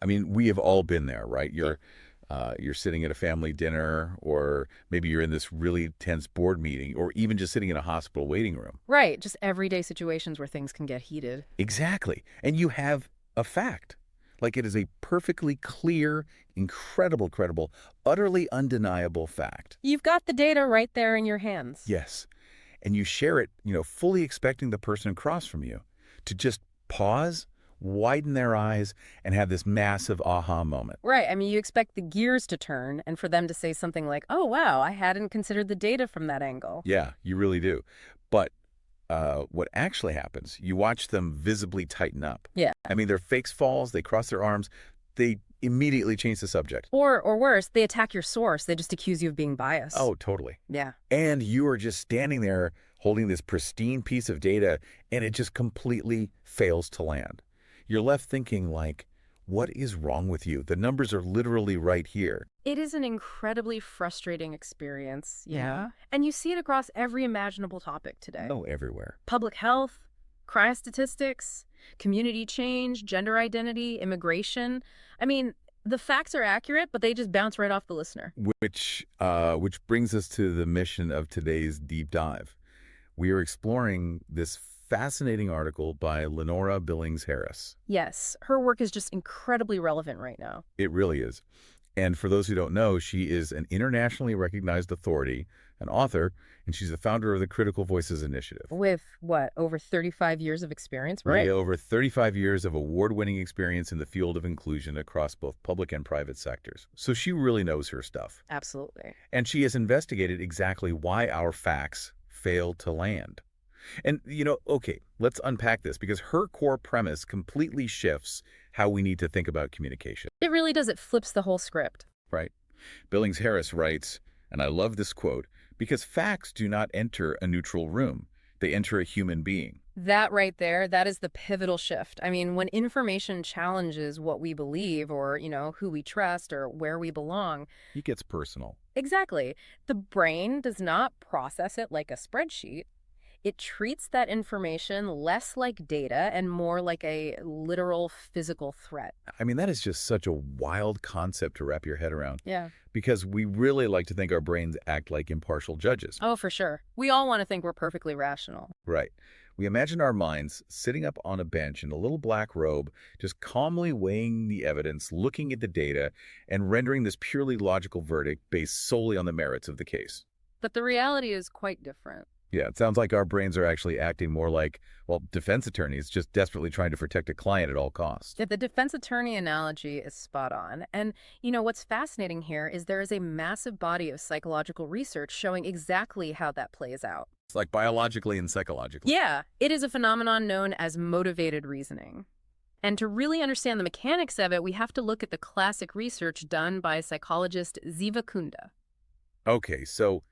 I mean, we have all been there, right? You're sitting at a family dinner, or maybe you're in this really tense board meeting, or even just sitting in a hospital waiting room. Right, just everyday situations where things can get heated. Exactly. And you have a fact. Like it is a perfectly clear, incredible, credible, utterly undeniable fact. You've got the data right there in your hands. Yes. And you share it, fully expecting the person across from you to just pause, widen their eyes, and have this massive aha moment. Right, I mean, you expect the gears to turn and for them to say something like, oh, wow, I hadn't considered the data from that angle. Yeah, you really do. But what actually happens, you watch them visibly tighten up. Yeah. I mean, their face falls, they cross their arms, they immediately change the subject. Or worse, they attack your source. They just accuse you of being biased. Oh, totally. Yeah. And you are just standing there holding this pristine piece of data, and it just completely fails to land. You're left thinking like, what is wrong with you? The numbers are literally right here. It is an incredibly frustrating experience. Yeah. And you see it across every imaginable topic today. Oh, everywhere. Public health, crime statistics, community change, gender identity, immigration. I mean, the facts are accurate, but they just bounce right off the listener. Which brings us to the mission of today's deep dive. We are exploring this fascinating article by Lenora Billings-Harris. Yes, her work is just incredibly relevant right now. It really is. And for those who don't know, she is an internationally recognized authority, an author, and she's the founder of the Critical Voices Initiative. With, what, over 35 years of experience? Right. Over 35 years of award-winning experience in the field of inclusion across both public and private sectors. So she really knows her stuff. Absolutely. And she has investigated exactly why our facts fail to land. And, okay, let's unpack this because her core premise completely shifts how we need to think about communication. It really does. It flips the whole script. Right. Billings-Harris writes, and I love this quote, because facts do not enter a neutral room. They enter a human being. That right there, that is the pivotal shift. I mean, when information challenges what we believe or, who we trust or where we belong. It gets personal. Exactly. The brain does not process it like a spreadsheet. It treats that information less like data and more like a literal physical threat. I mean, that is just such a wild concept to wrap your head around. Yeah. Because we really like to think our brains act like impartial judges. Oh, for sure. We all want to think we're perfectly rational. Right. We imagine our minds sitting up on a bench in a little black robe, just calmly weighing the evidence, looking at the data, and rendering this purely logical verdict based solely on the merits of the case. But the reality is quite different. Yeah, it sounds like our brains are actually acting more like, defense attorneys just desperately trying to protect a client at all costs. Yeah, the defense attorney analogy is spot on. And, what's fascinating here is there is a massive body of psychological research showing exactly how that plays out. It's like biologically and psychologically. Yeah, it is a phenomenon known as motivated reasoning. And to really understand the mechanics of it, we have to look at the classic research done by psychologist Ziva Kunda. Okay, so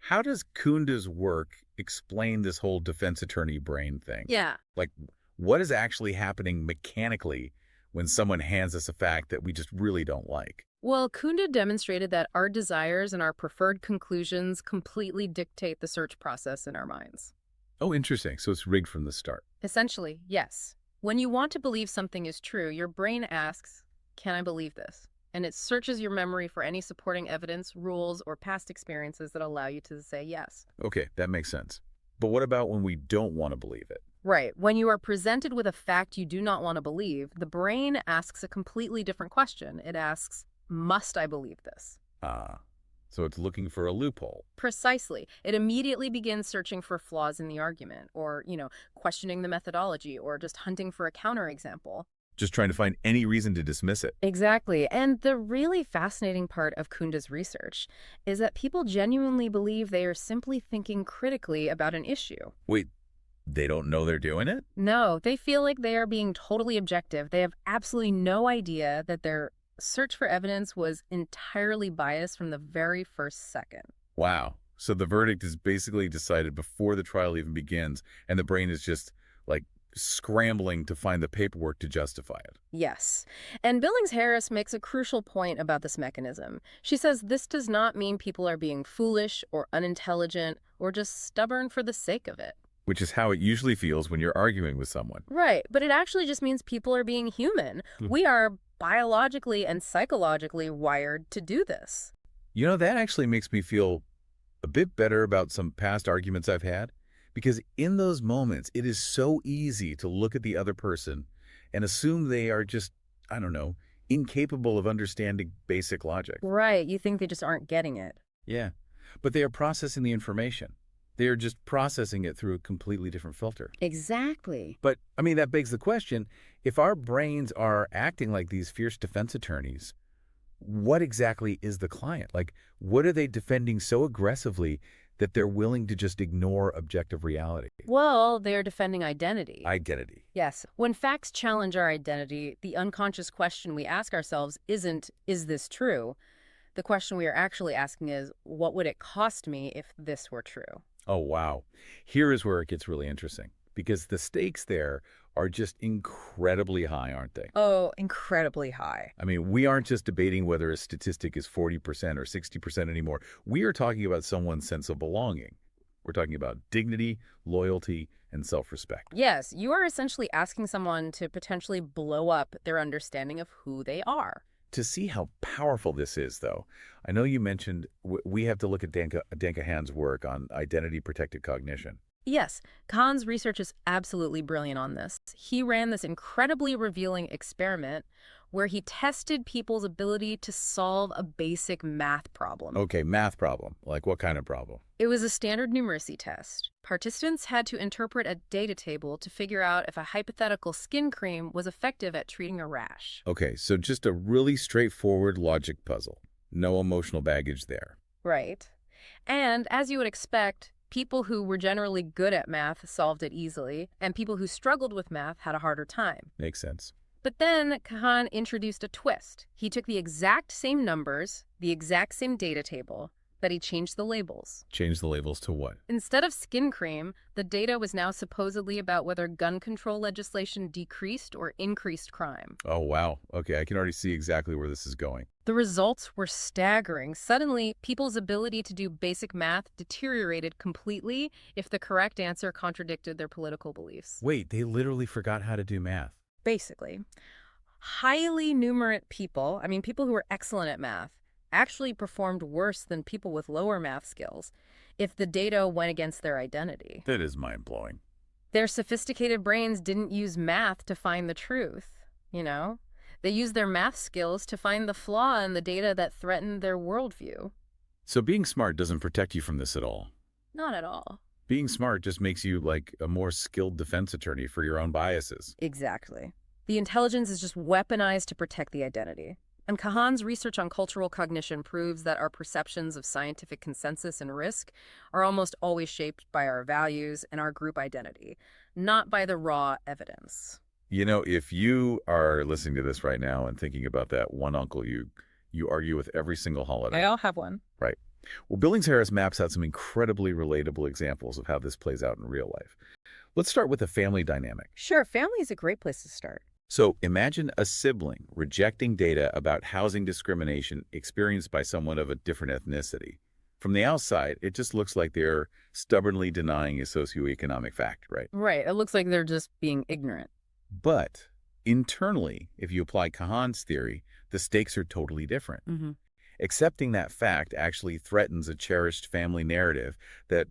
how does Kunda's work explain this whole defense attorney brain thing? Yeah. Like, what is actually happening mechanically when someone hands us a fact that we just really don't like? Well, Kunda demonstrated that our desires and our preferred conclusions completely dictate the search process in our minds. Oh, interesting. So it's rigged from the start. Essentially, yes. When you want to believe something is true, your brain asks, can I believe this? And it searches your memory for any supporting evidence, rules, or past experiences that allow you to say yes. Okay, that makes sense. But what about when we don't want to believe it? Right. When you are presented with a fact you do not want to believe, the brain asks a completely different question. It asks, must I believe this? So it's looking for a loophole. Precisely. It immediately begins searching for flaws in the argument or, questioning the methodology or just hunting for a counterexample. Just trying to find any reason to dismiss it. Exactly. And the really fascinating part of Kunda's research is that people genuinely believe they are simply thinking critically about an issue. Wait, they don't know they're doing it? No, they feel like they are being totally objective. They have absolutely no idea that their search for evidence was entirely biased from the very first second. Wow. So the verdict is basically decided before the trial even begins, and the brain is just like scrambling to find the paperwork to justify it. Yes. And Billings-Harris makes a crucial point about this mechanism. She says this does not mean people are being foolish or unintelligent or just stubborn for the sake of it. which is how it usually feels when you're arguing with someone. Right, but it actually just means people are being human. We are biologically and psychologically wired to do this. You know, that actually makes me feel a bit better about some past arguments I've had, because in those moments, it is so easy to look at the other person and assume they are just, I don't know, incapable of understanding basic logic. Right, you think they just aren't getting it. Yeah, but they are processing the information. They are just processing it through a completely different filter. Exactly. But, I mean, that begs the question, if our brains are acting like these fierce defense attorneys, what exactly is the client? Like, what are they defending so aggressively that they're willing to just ignore objective reality? Well, they're defending identity. Identity. Yes. When facts challenge our identity, the unconscious question we ask ourselves isn't, is this true? The question we are actually asking is, what would it cost me if this were true? Oh, wow. Here is where it gets really interesting, because the stakes there are just incredibly high, aren't they? Oh, incredibly high. I mean, we aren't just debating whether a statistic is 40% or 60% anymore. We are talking about someone's sense of belonging. We're talking about dignity, loyalty, and self-respect. Yes, you are essentially asking someone to potentially blow up their understanding of who they are. To see how powerful this is, though, I know you mentioned we have to look at Danke Hand's work on identity-protected cognition. Yes, Kahn's research is absolutely brilliant on this. He ran this incredibly revealing experiment where he tested people's ability to solve a basic math problem. Okay, math problem. Like what kind of problem? It was a standard numeracy test. Participants had to interpret a data table to figure out if a hypothetical skin cream was effective at treating a rash. Okay, so just a really straightforward logic puzzle. No emotional baggage there. Right. And as you would expect, people who were generally good at math solved it easily, and people who struggled with math had a harder time. Makes sense. But then Kahn introduced a twist. He took the exact same numbers, the exact same data table, but he changed the labels. Change the labels to what? Instead of skin cream, the data was now supposedly about whether gun control legislation decreased or increased crime. Oh, wow. Okay, I can already see exactly where this is going. The results were staggering. Suddenly, people's ability to do basic math deteriorated completely if the correct answer contradicted their political beliefs. Wait, they literally forgot how to do math. Basically, highly numerate people, people who were excellent at math, actually performed worse than people with lower math skills if the data went against their identity. That is mind-blowing. Their sophisticated brains didn't use math to find the truth, you know? They used their math skills to find the flaw in the data that threatened their worldview. So being smart doesn't protect you from this at all. Not at all. Being smart just makes you like a more skilled defense attorney for your own biases. Exactly. The intelligence is just weaponized to protect the identity. And Kahan's research on cultural cognition proves that our perceptions of scientific consensus and risk are almost always shaped by our values and our group identity, not by the raw evidence. You know, if you are listening to this right now and thinking about that one uncle you argue with every single holiday. I'll have one. Right. Well, Billings-Harris maps out some incredibly relatable examples of how this plays out in real life. Let's start with a family dynamic. Sure, family is a great place to start. So imagine a sibling rejecting data about housing discrimination experienced by someone of a different ethnicity. From the outside, it just looks like they're stubbornly denying a socioeconomic fact, right? Right. It looks like they're just being ignorant. But internally, if you apply Kahan's theory, the stakes are totally different. Mm-hmm. Accepting that fact actually threatens a cherished family narrative that,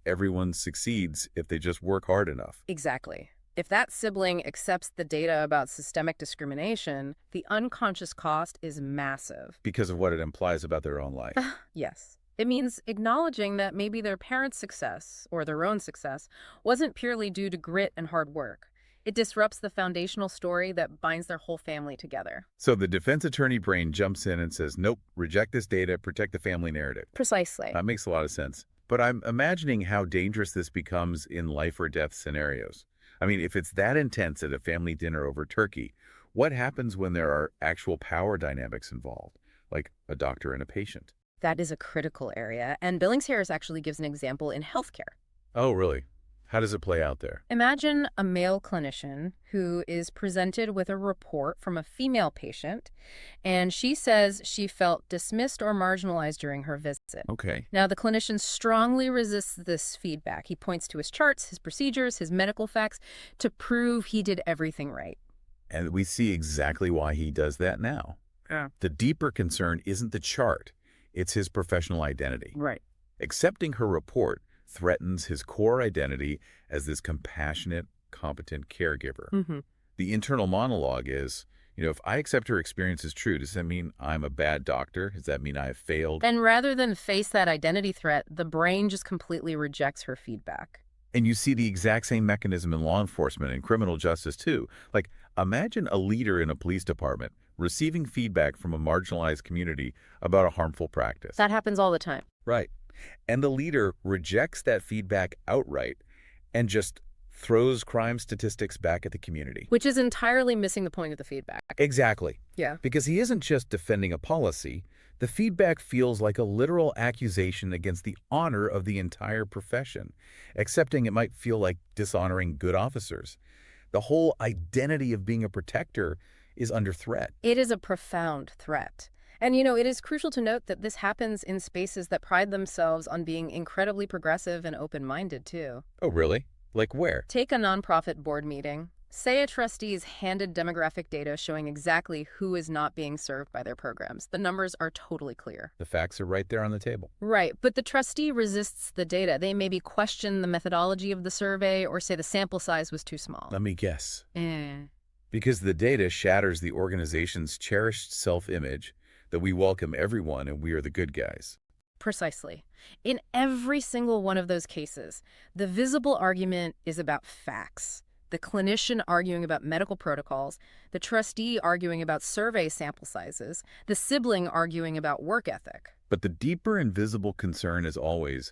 everyone succeeds if they just work hard enough. Exactly. If that sibling accepts the data about systemic discrimination, the unconscious cost is massive. Because of what it implies about their own life. Yes. It means acknowledging that maybe their parents' success, or their own success, wasn't purely due to grit and hard work. It disrupts the foundational story that binds their whole family together. So the defense attorney brain jumps in and says, nope, reject this data, protect the family narrative. Precisely. That makes a lot of sense. But I'm imagining how dangerous this becomes in life or death scenarios. I mean, if it's that intense at a family dinner over turkey, what happens when there are actual power dynamics involved, like a doctor and a patient? That is a critical area, and Billings-Harris actually gives an example in healthcare. Oh, really? How does it play out there? Imagine a male clinician who is presented with a report from a female patient, and she says she felt dismissed or marginalized during her visit. Okay. Now, the clinician strongly resists this feedback. He points to his charts, his procedures, his medical facts to prove he did everything right. And we see exactly why he does that now. Yeah. The deeper concern isn't the chart, it's his professional identity. Right. Accepting her report threatens his core identity as this compassionate, competent caregiver. Mm-hmm. The internal monologue is, if I accept her experience as true, does that mean I'm a bad doctor? Does that mean I have failed? And rather than face that identity threat, the brain just completely rejects her feedback. And you see the exact same mechanism in law enforcement and criminal justice, too. Like, imagine a leader in a police department receiving feedback from a marginalized community about a harmful practice. That happens all the time. Right. And the leader rejects that feedback outright and just throws crime statistics back at the community. Which is entirely missing the point of the feedback. Exactly. Yeah. Because he isn't just defending a policy. The feedback feels like a literal accusation against the honor of the entire profession. Accepting it might feel like dishonoring good officers. The whole identity of being a protector is under threat. It is a profound threat. And, it is crucial to note that this happens in spaces that pride themselves on being incredibly progressive and open-minded, too. Oh, really? Like where? Take a nonprofit board meeting. Say a trustee is handed demographic data showing exactly who is not being served by their programs. The numbers are totally clear. The facts are right there on the table. Right, but the trustee resists the data. They maybe question the methodology of the survey or say the sample size was too small. Let me guess. Eh. Because the data shatters the organization's cherished self-image that we welcome everyone and we are the good guys. Precisely. In every single one of those cases, the visible argument is about facts. The clinician arguing about medical protocols, the trustee arguing about survey sample sizes, the sibling arguing about work ethic. But the deeper invisible concern is always,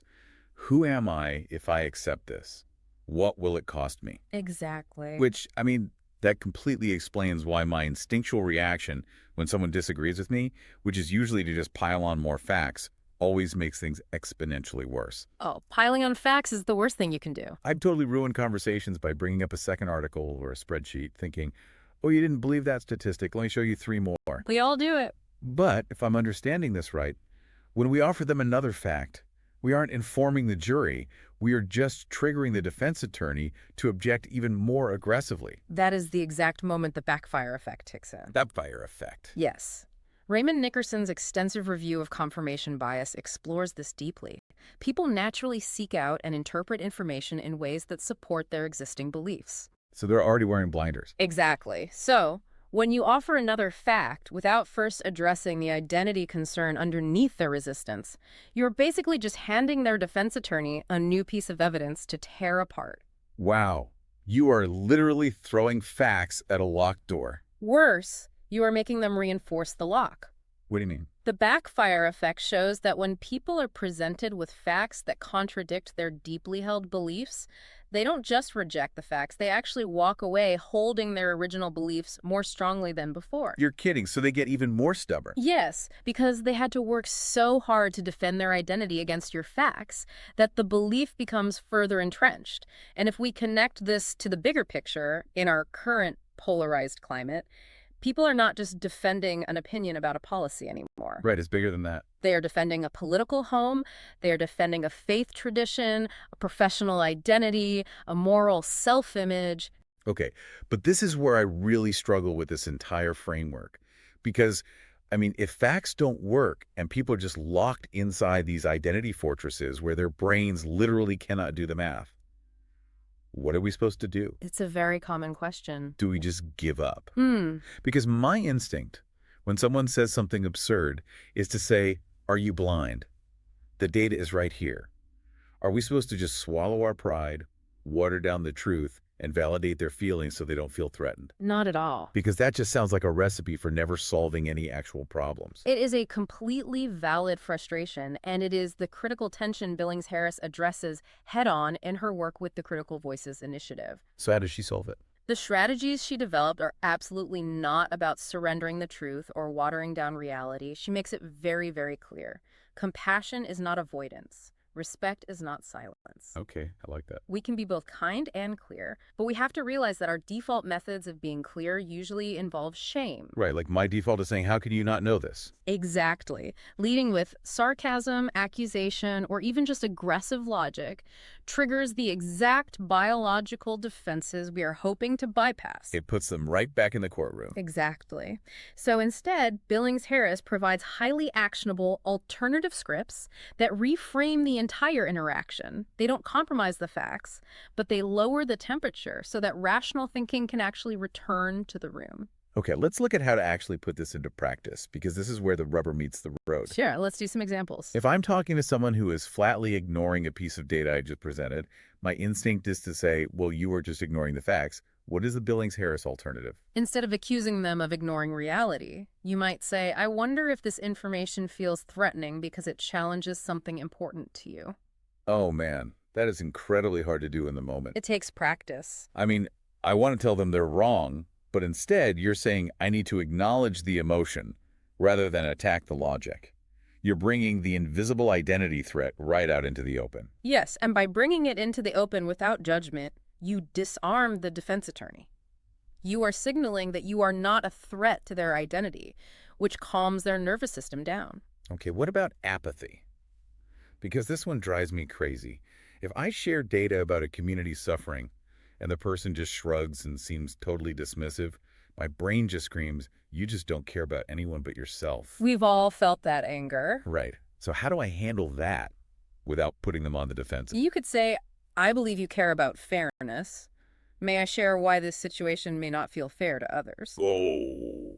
who am I if I accept this? What will it cost me? Exactly. Which, that completely explains why my instinctual reaction when someone disagrees with me, which is usually to just pile on more facts, always makes things exponentially worse. Oh, piling on facts is the worst thing you can do. I've totally ruined conversations by bringing up a second article or a spreadsheet thinking, oh, you didn't believe that statistic, let me show you 3 more. We all do it. But if I'm understanding this right, when we offer them another fact, we aren't informing the jury. We are just triggering the defense attorney to object even more aggressively. That is the exact moment the backfire effect kicks in. Backfire effect. Yes. Raymond Nickerson's extensive review of confirmation bias explores this deeply. People naturally seek out and interpret information in ways that support their existing beliefs. So they're already wearing blinders. Exactly. So, when you offer another fact without first addressing the identity concern underneath their resistance, you're basically just handing their defense attorney a new piece of evidence to tear apart. Wow. You are literally throwing facts at a locked door. Worse, you are making them reinforce the lock. What do you mean? The backfire effect shows that when people are presented with facts that contradict their deeply held beliefs, they don't just reject the facts, they actually walk away holding their original beliefs more strongly than before. You're kidding, so they get even more stubborn. Yes, because they had to work so hard to defend their identity against your facts that the belief becomes further entrenched. And if we connect this to the bigger picture in our current polarized climate, people are not just defending an opinion about a policy anymore. Right, it's bigger than that. They are defending a political home, they are defending a faith tradition, a professional identity, a moral self-image. Okay, but this is where I really struggle with this entire framework. Because, if facts don't work and people are just locked inside these identity fortresses where their brains literally cannot do the math, what are we supposed to do? It's a very common question. Do we just give up? Because my instinct, when someone says something absurd, is to say, are you blind? The data is right here. Are we supposed to just swallow our pride, water down the truth, and validate their feelings so they don't feel threatened? Not at all. Because that just sounds like a recipe for never solving any actual problems. It is a completely valid frustration, and it is the critical tension Billings-Harris addresses head-on in her work with the Critical Voices Initiative. So how does she solve it? The strategies she developed are absolutely not about surrendering the truth or watering down reality. She makes it very, very clear. Compassion is not avoidance. Respect is not silence. Okay, I like that. We can be both kind and clear, but we have to realize that our default methods of being clear usually involve shame. Right, like my default is saying, how can you not know this? Exactly. Leading with sarcasm, accusation, or even just aggressive logic triggers the exact biological defenses we are hoping to bypass. It puts them right back in the courtroom. Exactly. So instead, Billings-Harris provides highly actionable alternative scripts that reframe the entire interaction. They don't compromise the facts, but they lower the temperature so that rational thinking can actually return to the room. Okay, let's look at how to actually put this into practice, because this is where the rubber meets the road. Sure, let's do some examples. If I'm talking to someone who is flatly ignoring a piece of data I just presented, my instinct is to say, well, you are just ignoring the facts. What is the Billings-Harris alternative? Instead of accusing them of ignoring reality, you might say, I wonder if this information feels threatening because it challenges something important to you. Oh, man, that is incredibly hard to do in the moment. It takes practice. I mean, I want to tell them they're wrong, but instead you're saying I need to acknowledge the emotion rather than attack the logic. You're bringing the invisible identity threat right out into the open. Yes, and by bringing it into the open without judgment, you disarm the defense attorney. You are signaling that you are not a threat to their identity, which calms their nervous system down. Okay, what about apathy? Because this one drives me crazy. If I share data about a community suffering and the person just shrugs and seems totally dismissive, my brain just screams, you just don't care about anyone but yourself. We've all felt that anger. Right. So how do I handle that without putting them on the defensive? You could say, I believe you care about fairness. May I share why this situation may not feel fair to others? Oh,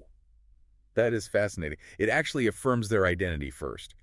that is fascinating. It actually affirms their identity first.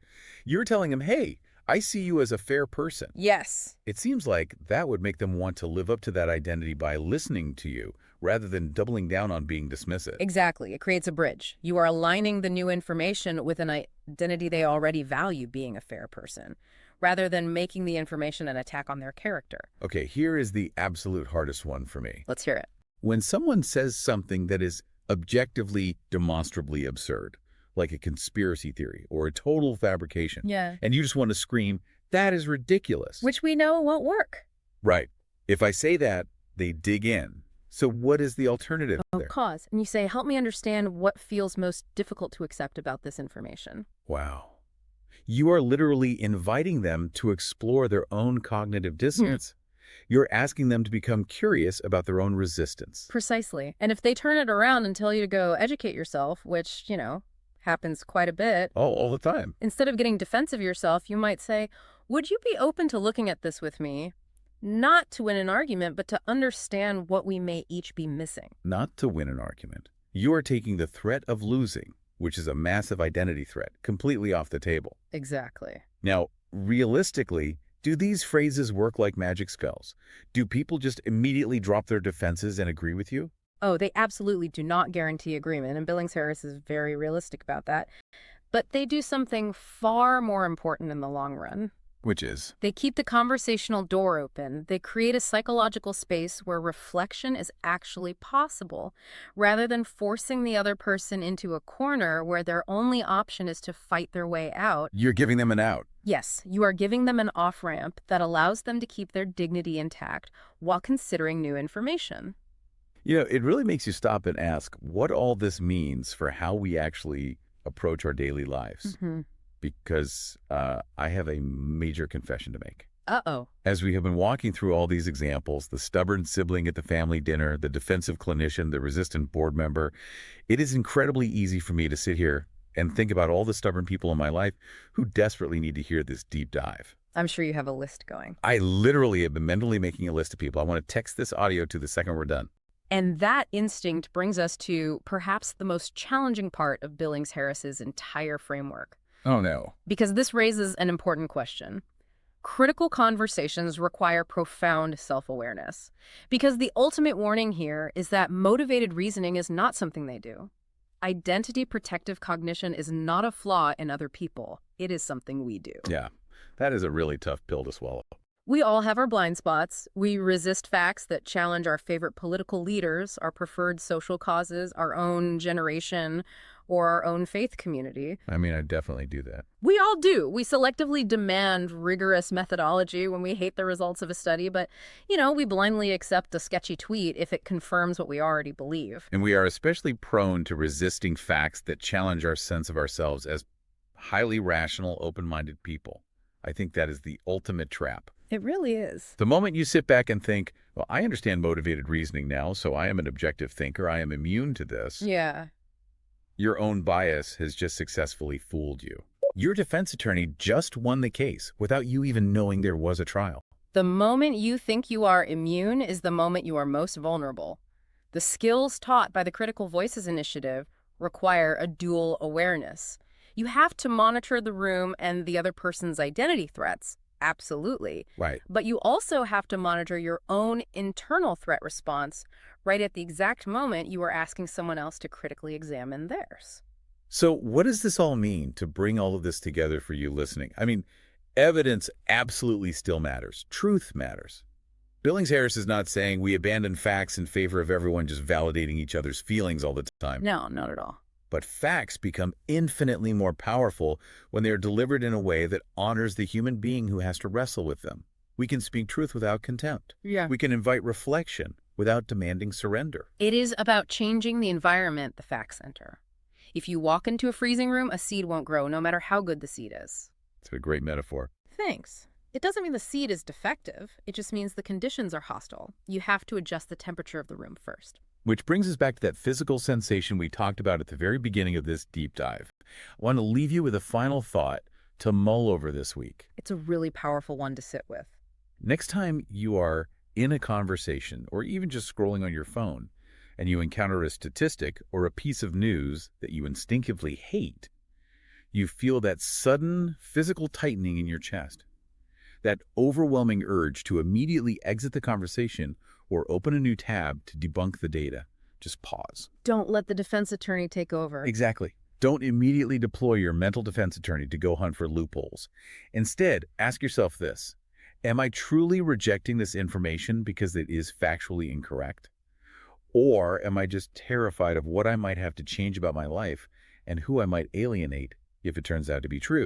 You're telling them, hey, I see you as a fair person. Yes. It seems like that would make them want to live up to that identity by listening to you rather than doubling down on being dismissive. Exactly. It creates a bridge. You are aligning the new information with an identity they already value, being a fair person, rather than making the information an attack on their character. Okay, here is the absolute hardest one for me. Let's hear it. When someone says something that is objectively, demonstrably absurd, like a conspiracy theory or a total fabrication, Yeah. and you just want to scream, that is ridiculous. Which we know won't work. Right. If I say that, they dig in. So what is the alternative there? Cause. And you say, help me understand what feels most difficult to accept about this information. Wow. You are literally inviting them to explore their own cognitive dissonance. You're asking them to become curious about their own resistance. Precisely. And if they turn it around and tell you to go educate yourself, which, happens quite a bit, All the time. instead of getting defensive yourself, you might say, would you be open to looking at this with me? Not to win an argument, but to understand what we may each be missing. Not to win an argument. You are taking the threat of losing, which is a massive identity threat, completely off the table. Exactly. Now, realistically, do these phrases work like magic spells? Do people just immediately drop their defenses and agree with you? Oh, they absolutely do not guarantee agreement, and Billings-Harris is very realistic about that. But they do something far more important in the long run. Which is? They keep the conversational door open. They create a psychological space where reflection is actually possible, rather than forcing the other person into a corner where their only option is to fight their way out. You're giving them an out. Yes, you are giving them an off-ramp that allows them to keep their dignity intact while considering new information. It really makes you stop and ask what all this means for how we actually approach our daily lives. Because I have a major confession to make. Uh-oh. As we have been walking through all these examples, the stubborn sibling at the family dinner, the defensive clinician, the resistant board member, it is incredibly easy for me to sit here and think about all the stubborn people in my life who desperately need to hear this deep dive. I'm sure you have a list going. I literally have been mentally making a list of people. I want to text this audio to the second we're done. And that instinct brings us to perhaps the most challenging part of Billings-Harris's entire framework. Oh, no. Because this raises an important question. Critical conversations require profound self-awareness. Because the ultimate warning here is that motivated reasoning is not something they do. Identity protective cognition is not a flaw in other people. It is something we do. Yeah, that is a really tough pill to swallow. We all have our blind spots. We resist facts that challenge our favorite political leaders, our preferred social causes, our own generation, or our own faith community. I mean, I definitely do that. We all do. We selectively demand rigorous methodology when we hate the results of a study, but, we blindly accept a sketchy tweet if it confirms what we already believe. And we are especially prone to resisting facts that challenge our sense of ourselves as highly rational, open-minded people. I think that is the ultimate trap. It really is. The moment you sit back and think, well, I understand motivated reasoning now, so I am an objective thinker, I am immune to this, Yeah. your own bias has just successfully fooled you. Your defense attorney just won the case without you even knowing there was a trial. The moment you think you are immune is the moment you are most vulnerable. The skills taught by the Critical Voices Initiative require a dual awareness. You have to monitor the room and the other person's identity threats. Absolutely. Right. But you also have to monitor your own internal threat response right at the exact moment you are asking someone else to critically examine theirs. So what does this all mean to bring all of this together for you listening? I mean, evidence absolutely still matters. Truth matters. Billings-Harris is not saying we abandon facts in favor of everyone just validating each other's feelings all the time. No, not at all. But facts become infinitely more powerful when they are delivered in a way that honors the human being who has to wrestle with them. We can speak truth without contempt. Yeah. We can invite reflection without demanding surrender. It is about changing the environment the facts enter. If you walk into a freezing room, a seed won't grow, no matter how good the seed is. It's a great metaphor. Thanks. It doesn't mean the seed is defective. It just means the conditions are hostile. You have to adjust the temperature of the room first. Which brings us back to that physical sensation we talked about at the very beginning of this deep dive. I want to leave you with a final thought to mull over this week. It's a really powerful one to sit with. Next time you are in a conversation or even just scrolling on your phone and you encounter a statistic or a piece of news that you instinctively hate, you feel that sudden physical tightening in your chest, that overwhelming urge to immediately exit the conversation or open a new tab to debunk the data. Just pause. Don't let the defense attorney take over. Exactly. Don't immediately deploy your mental defense attorney to go hunt for loopholes. Instead, ask yourself this: am I truly rejecting this information because it is factually incorrect? Or am I just terrified of what I might have to change about my life and who I might alienate if it turns out to be true?